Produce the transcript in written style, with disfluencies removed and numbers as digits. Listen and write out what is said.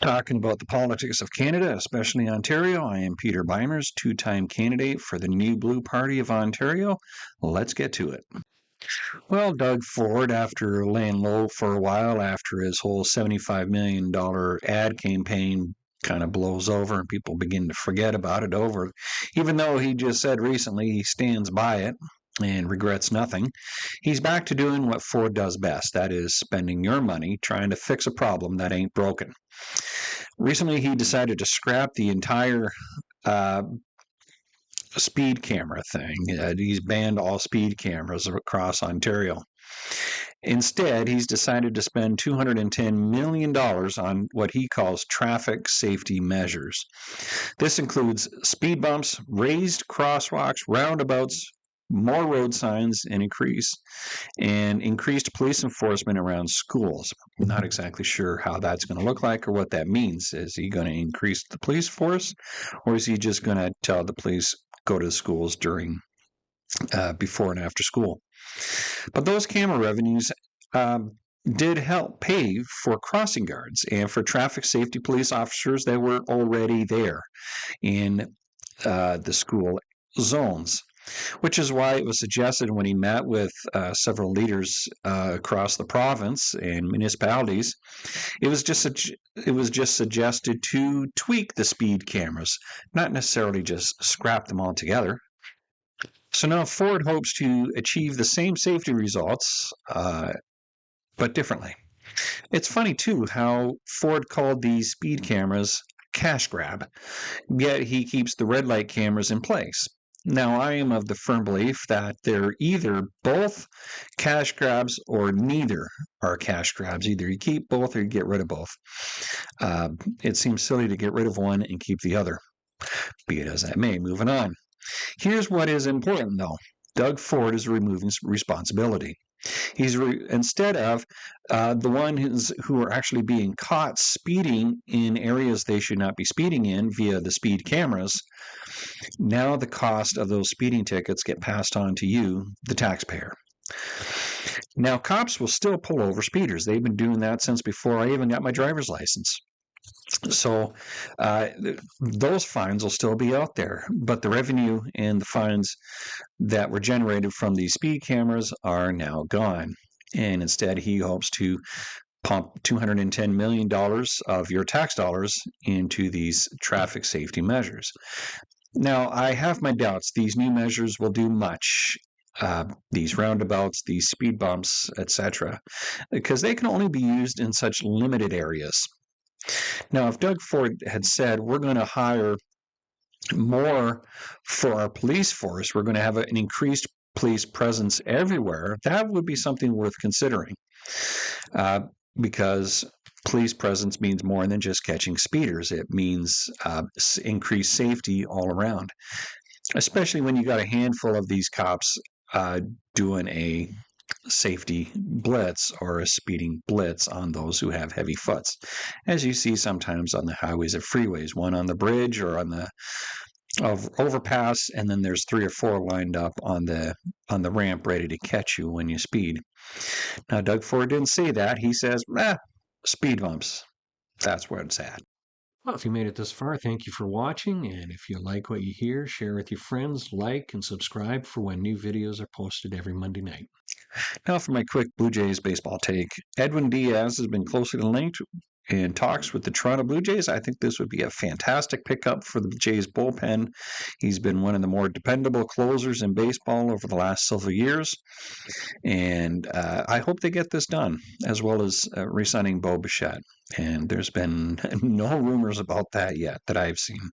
Talking about the politics of Canada, especially Ontario. I am Peter Beimers, two-time candidate for the New Blue Party of Ontario. Let's get to it. Well, Doug Ford, after laying low for a while after his whole $75 million ad campaign kind of blows over and people begin to forget about it over, even though he just said recently he stands by it and regrets nothing, he's back to doing what Ford does best, that is spending your money trying to fix a problem that ain't broken. Recently, he decided to scrap the entire uh, speed camera thing. He's banned all speed cameras across Ontario. Instead, he's decided to spend $210 million on what he calls traffic safety measures. This includes speed bumps, raised crosswalks, roundabouts, more road signs, and increased police enforcement around schools. I'm not exactly sure how that's going to look like or what that means. Is he going to increase the police force, or is he just going to tell the police go to the schools during before and after school? But those camera revenues did help pay for crossing guards and for traffic safety police officers that were already there in the school zones, which is why it was suggested when he met with several leaders across the province and municipalities, it was just suggested to tweak the speed cameras, not necessarily just scrap them altogether. So now Ford hopes to achieve the same safety results, but differently. It's funny, too, how Ford called these speed cameras cash grab, yet he keeps the red light cameras in place. Now, I am of the firm belief that they're either both cash grabs or neither are cash grabs. Either you keep both or you get rid of both. It seems silly to get rid of one and keep the other. Be it as that may, moving on. Here's what is important, though. Doug Ford is removing responsibility. Instead of the ones who are actually being caught speeding in areas they should not be speeding in via the speed cameras, now the cost of those speeding tickets get passed on to you, the taxpayer. Now, cops will still pull over speeders. They've been doing that since before I even got my driver's license. So those fines will still be out there, but the revenue and the fines that were generated from these speed cameras are now gone. And instead, he hopes to pump $210 million of your tax dollars into these traffic safety measures. Now, I have my doubts these new measures will do much. These roundabouts, these speed bumps, etc., because they can only be used in such limited areas. Now, if Doug Ford had said, we're going to hire more for our police force, we're going to have an increased police presence everywhere, that would be something worth considering. Because police presence means more than just catching speeders. It means increased safety all around, especially when you got a handful of these cops doing a safety blitz or a speeding blitz on those who have heavy foots, as you see sometimes on the highways or freeways, one on the bridge or on the overpass, and then there's 3 or 4 lined up on the ramp ready to catch you when you speed. Now, Doug Ford didn't say that. He says, speed bumps. That's where it's at. Well, if you made it this far, thank you for watching. And if you like what you hear, share with your friends, like, and subscribe for when new videos are posted every Monday night. Now for my quick Blue Jays baseball take. Edwin Diaz has been closely linked in talks with the Toronto Blue Jays. I think this would be a fantastic pickup for the Jays bullpen. He's been one of the more dependable closers in baseball over the last several years. And I hope they get this done, as well as re-signing Bo Bichette. And there's been no rumors about that yet that I've seen.